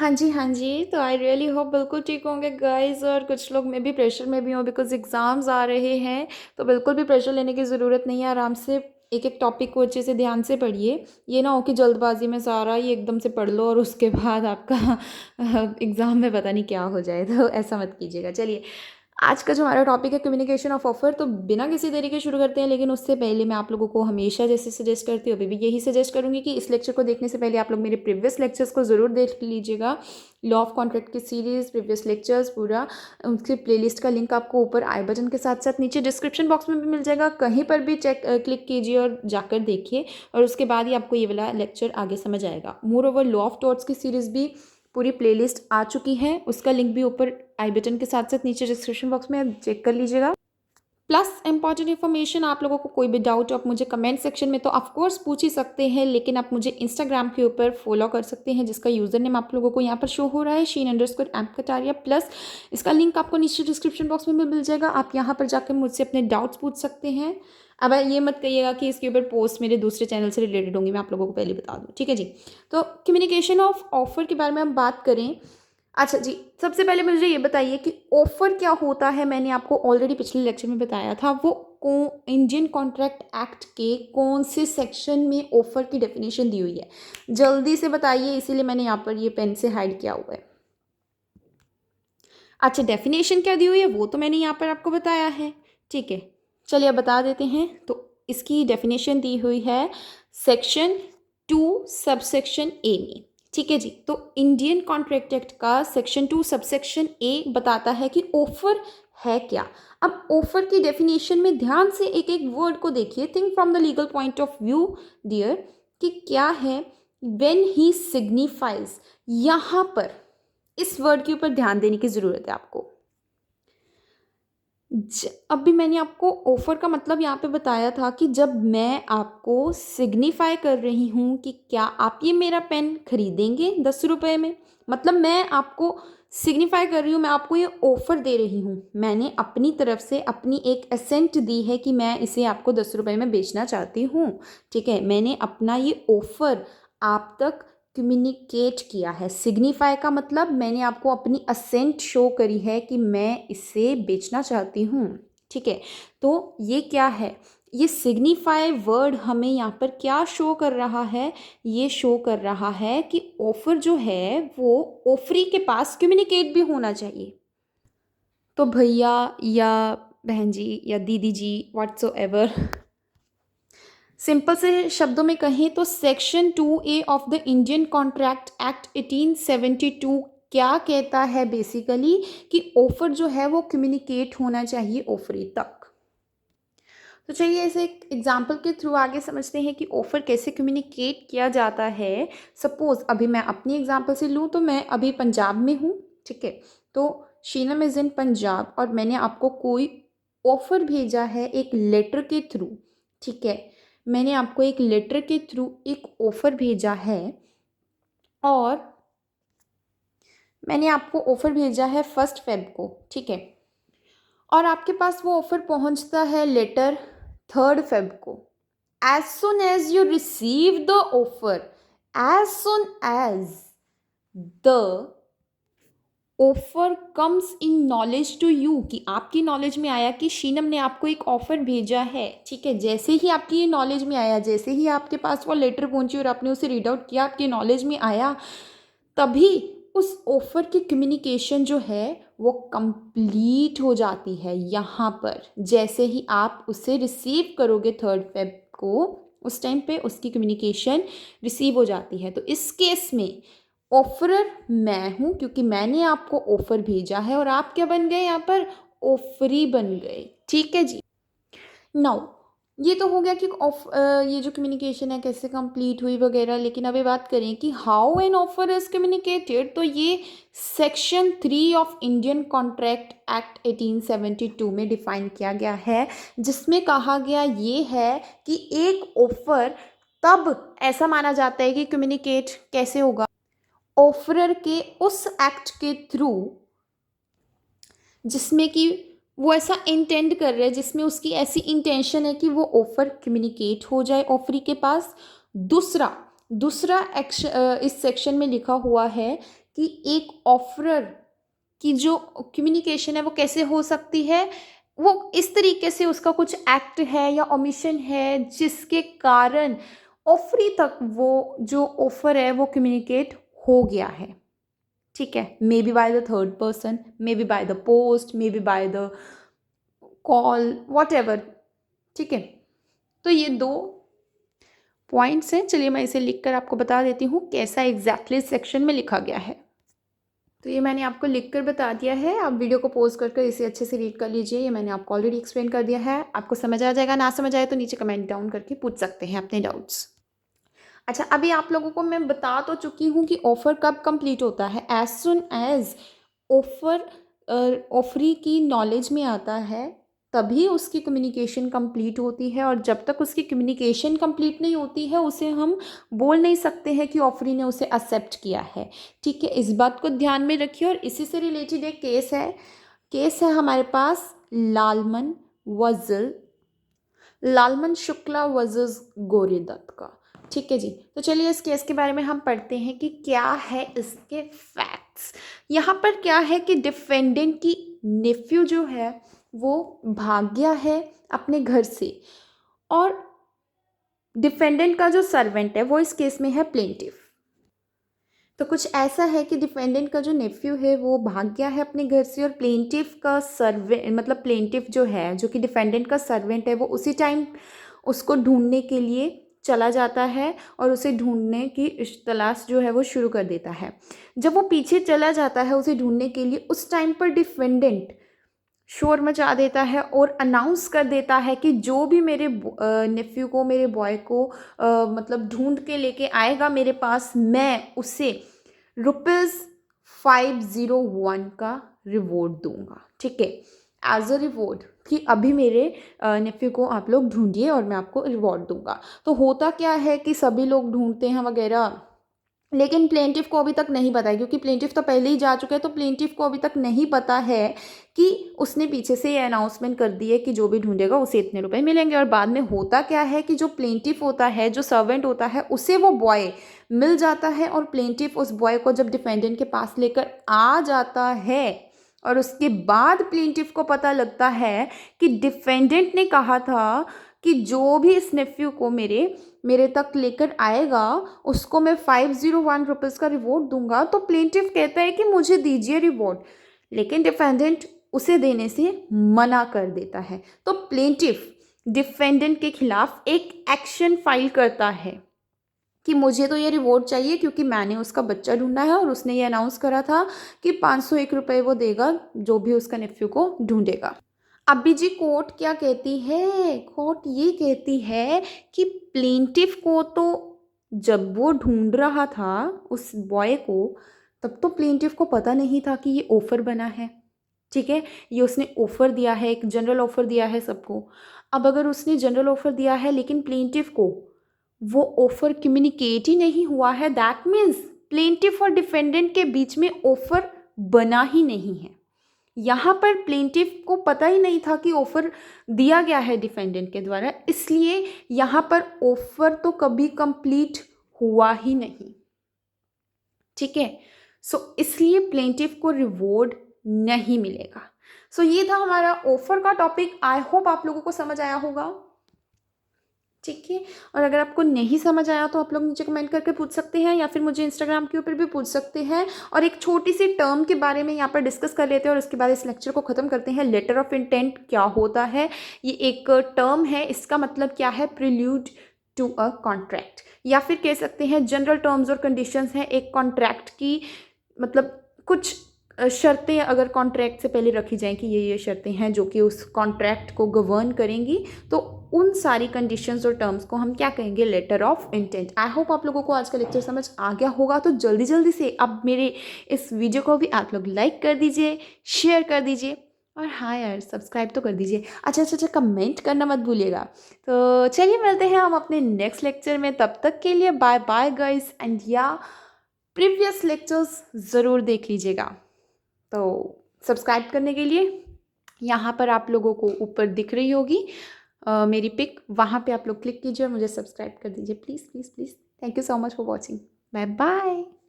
हाँ जी, तो I really hope बिल्कुल ठीक होंगे गाइज़ और कुछ लोग मैं भी प्रेशर में भी हूँ बिकॉज़ एग्ज़ाम्स आ रहे हैं, तो बिल्कुल भी प्रेशर लेने की ज़रूरत नहीं है, आराम से एक-एक टॉपिक को अच्छे से ध्यान से पढ़िए। ये ना हो कि जल्दबाज़ी में सारा ही एकदम से पढ़ लो और उसके बाद आपका एग्ज़ाम में पता नहीं क्या हो जाए, तो ऐसा मत कीजिएगा। चलिए, आज का जो हमारा टॉपिक है कम्युनिकेशन ऑफ ऑफर, तो बिना किसी देरी के शुरू करते हैं, लेकिन उससे पहले मैं आप लोगों को हमेशा जैसे सजेस्ट करती हूँ अभी भी यही सजेस्ट करूँगी कि इस लेक्चर को देखने से पहले आप लोग मेरे प्रीवियस लेक्चर्स को ज़रूर देख लीजिएगा। लॉ ऑफ कॉन्ट्रैक्ट की सीरीज़, प्रीवियस लेक्चर्स पूरा, उसकी प्लेलिस्ट का लिंक आपको ऊपर आई बटन के साथ साथ नीचे डिस्क्रिप्शन बॉक्स में भी मिल जाएगा, कहीं पर भी क्लिक कीजिए और जाकर देखिए और उसके बाद ही आपको ये वाला लेक्चर आगे समझ आएगा। More over law of torts की सीरीज़ भी पूरी प्लेलिस्ट आ चुकी है, उसका लिंक भी ऊपर आई बटन के साथ साथ नीचे डिस्क्रिप्शन बॉक्स में आप चेक कर लीजिएगा। प्लस इंपॉर्टेंट इन्फॉर्मेशन, आप लोगों को कोई भी डाउट हो आप मुझे कमेंट सेक्शन में तो ऑफकोर्स पूछ ही सकते हैं, लेकिन आप मुझे इंस्टाग्राम के ऊपर फॉलो कर सकते हैं जिसका यूज़र नेम आप लोगों को यहाँ पर शो हो रहा है, @sheen_m_kataria। प्लस इसका लिंक आपको नीचे डिस्क्रिप्शन बॉक्स में मिल जाएगा, आप यहाँ पर जाकर मुझसे अपने डाउट्स पूछ सकते हैं। अब ये मत कहिएगा कि इसके ऊपर पोस्ट मेरे दूसरे चैनल से रिलेटेड होंगी, मैं आप लोगों को पहले बता दूँ, ठीक है जी। तो कम्युनिकेशन ऑफ ऑफर के बारे में हम बात करें। अच्छा जी, सबसे पहले मुझे ये बताइए कि ऑफ़र क्या होता है? मैंने आपको ऑलरेडी पिछले लेक्चर में बताया था, वो को इंडियन कॉन्ट्रैक्ट एक्ट के कौन से सेक्शन में ऑफ़र की डेफिनेशन दी हुई है? जल्दी से बताइए, इसीलिए मैंने यहाँ पर ये पेन से हाइड किया हुआ है। अच्छा, डेफिनेशन क्या दी हुई है वो तो मैंने यहाँ पर आपको बताया है, ठीक है। चलिए अब बता देते हैं, तो इसकी डेफिनेशन दी हुई है सेक्शन 2 सबसेक्शन ए में, ठीक है जी। तो इंडियन कॉन्ट्रैक्ट एक्ट का सेक्शन 2 सबसेक्शन ए बताता है कि ऑफर है क्या। अब ऑफर की डेफिनेशन में ध्यान से एक एक वर्ड को देखिए, think from the legal point of view dear, कि क्या है व्हेन ही सिग्निफाइज। यहाँ पर इस वर्ड के ऊपर ध्यान देने की ज़रूरत है आपको। अभी मैंने आपको ऑफ़र का मतलब यहाँ पे बताया था कि जब मैं आपको सिग्निफ़ाई कर रही हूँ कि क्या आप ये मेरा पेन खरीदेंगे 10 रुपए में, मतलब मैं आपको सिग्निफ़ाई कर रही हूँ, मैं आपको ये ऑफ़र दे रही हूँ। मैंने अपनी तरफ से अपनी एक एसेंट दी है कि मैं इसे आपको 10 रुपए में बेचना चाहती हूँ, ठीक है। मैंने अपना ये ऑफ़र आप तक कम्युनिकेट किया है। सिग्निफाई का मतलब मैंने आपको अपनी असेंट शो करी है कि मैं इसे बेचना चाहती हूँ, ठीक है। तो ये क्या है, ये सिग्निफाई वर्ड हमें यहाँ पर क्या शो कर रहा है, ये शो कर रहा है कि ऑफर जो है वो ऑफरी के पास कम्युनिकेट भी होना चाहिए। तो भैया या बहन जी या दीदी जी व्हाट्सोएवर, सिंपल से शब्दों में कहें तो section 2A of the Indian contract act 1872 क्या कहता है बेसिकली, कि ऑफर जो है वो कम्युनिकेट होना चाहिए ऑफरी तक। तो चलिए इसे एक एग्जाम्पल के थ्रू आगे समझते हैं कि ऑफर कैसे कम्युनिकेट किया जाता है। सपोज अभी मैं अपनी एग्जाम्पल से लूँ तो मैं अभी पंजाब में हूँ, ठीक है। तो शीनम इज़ इन पंजाब और मैंने आपको कोई ऑफर भेजा है एक लेटर के थ्रू, ठीक है। मैंने आपको एक लेटर के थ्रू एक ऑफर भेजा है और मैंने आपको ऑफर भेजा है 1 फ़ेब को, ठीक है। और आपके पास वो ऑफर पहुंचता है लेटर 3 फ़ेब को। As soon as you receive the offer, as soon as the offer comes in knowledge to you, कि आपकी नॉलेज में आया कि शीनम ने आपको एक ऑफर भेजा है, ठीक है। जैसे ही आपकी ये नॉलेज में आया, जैसे ही आपके पास वो लेटर पहुंची और आपने उसे रीड आउट किया, आपकी नॉलेज में आया, तभी उस ऑफर की कम्युनिकेशन जो है वो कंप्लीट हो जाती है। यहाँ पर जैसे ही आप उसे रिसीव करोगे 3 फ़ेब को, उस टाइम पे उसकी कम्युनिकेशन रिसीव हो जाती है। तो इस केस में ऑफरर मैं हूँ क्योंकि मैंने आपको ऑफर भेजा है और आप क्या बन गए यहाँ पर, ऑफरी बन गए, ठीक है जी। नाउ ये तो हो गया कि ये जो कम्युनिकेशन है कैसे कंप्लीट हुई वगैरह, लेकिन अभी बात करें कि how an offer is communicated, तो ये section 3 of Indian contract act 1872 में डिफाइन किया गया है, जिसमें कहा गया ये है कि एक ऑफर तब ऐसा माना जाता है कि कम्युनिकेट कैसे होगा, ऑफरर के उस एक्ट के थ्रू जिसमें कि वो ऐसा इंटेंड कर रहा है, जिसमें उसकी ऐसी इंटेंशन है कि वो ऑफ़र कम्युनिकेट हो जाए ऑफरी के पास। दूसरा दूसरा इस सेक्शन में लिखा हुआ है कि एक ऑफरर की जो कम्युनिकेशन है वो कैसे हो सकती है, वो इस तरीके से उसका कुछ एक्ट है या ओमिशन है जिसके कारण ऑफरी तक वो जो ऑफर है वो कम्युनिकेट हो गया है। ठीक है, may be by the third person, may be by the post, may be by the call, what ever. ठीक है, तो ये दो पॉइंट्स हैं। चलिए मैं इसे लिख कर आपको बता देती हूँ कैसा एग्जैक्टली सेक्शन में लिखा गया है। तो ये मैंने आपको लिख कर बता दिया है, आप वीडियो को पॉज कर इसे अच्छे से रीड कर लीजिए। ये मैंने आपको ऑलरेडी एक्सप्लेन कर दिया है, आपको समझ आ जाएगा। ना समझ आए तो नीचे कमेंट डाउन करके पूछ सकते हैं अपने डाउट्स। अच्छा, अभी आप लोगों को मैं बता तो चुकी हूँ कि ऑफ़र कब कंप्लीट होता है। As soon as offer offeree की नॉलेज में आता है तभी उसकी कम्युनिकेशन कंप्लीट होती है, और जब तक उसकी कम्युनिकेशन कंप्लीट नहीं होती है उसे हम बोल नहीं सकते हैं कि ऑफरी ने उसे एक्सेप्ट किया है। ठीक है, इस बात को ध्यान में रखिए। और इसी से रिलेटेड एक केस है हमारे पास, लालमन शुक्ला वर्सेस गौरी दत्त का। ठीक है जी, तो चलिए इस केस के बारे में हम पढ़ते हैं कि क्या है इसके फैक्ट्स। यहाँ पर क्या है कि डिफेंडेंट की नेफ्यू जो है वो भाग गया है अपने घर से, और डिफेंडेंट का जो सर्वेंट है वो इस केस में है प्लेंटिफ। तो कुछ ऐसा है कि डिफेंडेंट का जो नेफ्यू है वो भाग गया है अपने घर से, और प्लेंटिफ का मतलब प्लेंटिफ जो है, जो कि डिफेंडेंट का सर्वेंट है, वो उसी टाइम उसको ढूंढने के लिए चला जाता है और उसे ढूंढने की तलाश जो है वो शुरू कर देता है। जब वो पीछे चला जाता है उसे ढूंढने के लिए, उस टाइम पर डिफेंडेंट शोर मचा देता है और अनाउंस कर देता है कि जो भी मेरे नेफ्यू को, मेरे बॉय को मतलब ढूंढ के लेके आएगा मेरे पास, मैं उसे ₹501 का रिवॉर्ड दूंगा। ठीक है, एज अ रिवॉर्ड कि अभी मेरे नेफ्यू को आप लोग ढूंढिए और मैं आपको रिवॉर्ड दूंगा। तो होता क्या है कि सभी लोग ढूंढते हैं वगैरह, लेकिन प्लेंटिफ को अभी तक नहीं पता है, क्योंकि प्लेंटिफ तो पहले ही जा चुका है। तो प्लेंटिफ को अभी तक नहीं पता है कि उसने पीछे से ये अनाउंसमेंट कर दी है कि जो भी ढूंढेगा उसे इतने रुपए मिलेंगे। और बाद में होता क्या है कि जो प्लेंटिफ होता है, जो सर्वेंट होता है, उसे वो बॉय मिल जाता है, और प्लेंटिफ उस बॉय को जब डिफेंडेंट के पास लेकर आ जाता है, और उसके बाद प्लेंटिफ को पता लगता है कि डिफेंडेंट ने कहा था कि जो भी इस नेफ्यू को मेरे तक लेकर आएगा उसको मैं ₹501 का रिवॉर्ड दूंगा। तो प्लेंटिफ कहता है कि मुझे दीजिए रिवॉर्ड, लेकिन डिफेंडेंट उसे देने से मना कर देता है। तो प्लेंटिफ डिफेंडेंट के खिलाफ एक एक्शन फाइल करता है कि मुझे तो ये रिवॉर्ड चाहिए, क्योंकि मैंने उसका बच्चा ढूंढा है और उसने ये अनाउंस करा था कि ₹501 वो देगा जो भी उसका नेफ्यू को ढूंढेगा। अभी जी कोर्ट क्या कहती है, कोर्ट ये कहती है कि प्लेंटिफ को तो जब वो ढूंढ रहा था उस बॉय को, तब तो प्लेंटिफ को पता नहीं था कि ये ऑफर बना है। ठीक है, ये उसने ऑफर दिया है, एक जनरल ऑफर दिया है सबको। अब अगर उसने जनरल ऑफर दिया है लेकिन प्लेंटिफ को वो ऑफर कम्युनिकेट ही नहीं हुआ है, दैट मीन्स प्लेंटिफ और डिफेंडेंट के बीच में ऑफर बना ही नहीं है। यहाँ पर प्लेंटिफ को पता ही नहीं था कि ऑफर दिया गया है डिफेंडेंट के द्वारा, इसलिए यहाँ पर ऑफर तो कभी कंप्लीट हुआ ही नहीं। ठीक है, सो इसलिए प्लेंटिफ को रिवॉर्ड नहीं मिलेगा। सो ये था हमारा ऑफर का टॉपिक। आई होप आप लोगों को समझ आया होगा। ठीक है, और अगर आपको नहीं समझ आया तो आप लोग नीचे कमेंट करके पूछ सकते हैं, या फिर मुझे इंस्टाग्राम के ऊपर भी पूछ सकते हैं। और एक छोटी सी टर्म के बारे में यहाँ पर डिस्कस कर लेते हैं और उसके बाद इस लेक्चर को ख़त्म करते हैं। लेटर ऑफ इंटेंट क्या होता है? ये एक टर्म है, इसका मतलब क्या है? प्रिल्यूड टू अ कॉन्ट्रैक्ट, या फिर कह सकते हैं जनरल टर्म्स और कंडीशंस हैं एक कॉन्ट्रैक्ट की। मतलब कुछ शर्तें अगर कॉन्ट्रैक्ट से पहले रखी जाएं कि ये शर्तें हैं जो कि उस कॉन्ट्रैक्ट को गवर्न करेंगी, तो उन सारी कंडीशंस और टर्म्स को हम क्या कहेंगे? Letter of intent. I hope आप लोगों को आज का लेक्चर समझ आ गया होगा। तो जल्दी जल्दी से अब मेरे इस वीडियो को भी आप लोग लाइक कर दीजिए, शेयर कर दीजिए, और हाँ यार सब्सक्राइब तो कर दीजिए। अच्छा, कमेंट करना मत भूलिएगा। तो चलिए मिलते हैं हम अपने नेक्स्ट लेक्चर में, तब तक के लिए बाय बाय गाइस। एंड या प्रीवियस लेक्चर्स ज़रूर देख लीजिएगा। तो सब्सक्राइब करने के लिए यहाँ पर आप लोगों को ऊपर दिख रही होगी मेरी पिक, वहाँ पे आप लोग क्लिक कीजिए और मुझे सब्सक्राइब कर दीजिए please please please. Thank you so much for watching. Bye bye.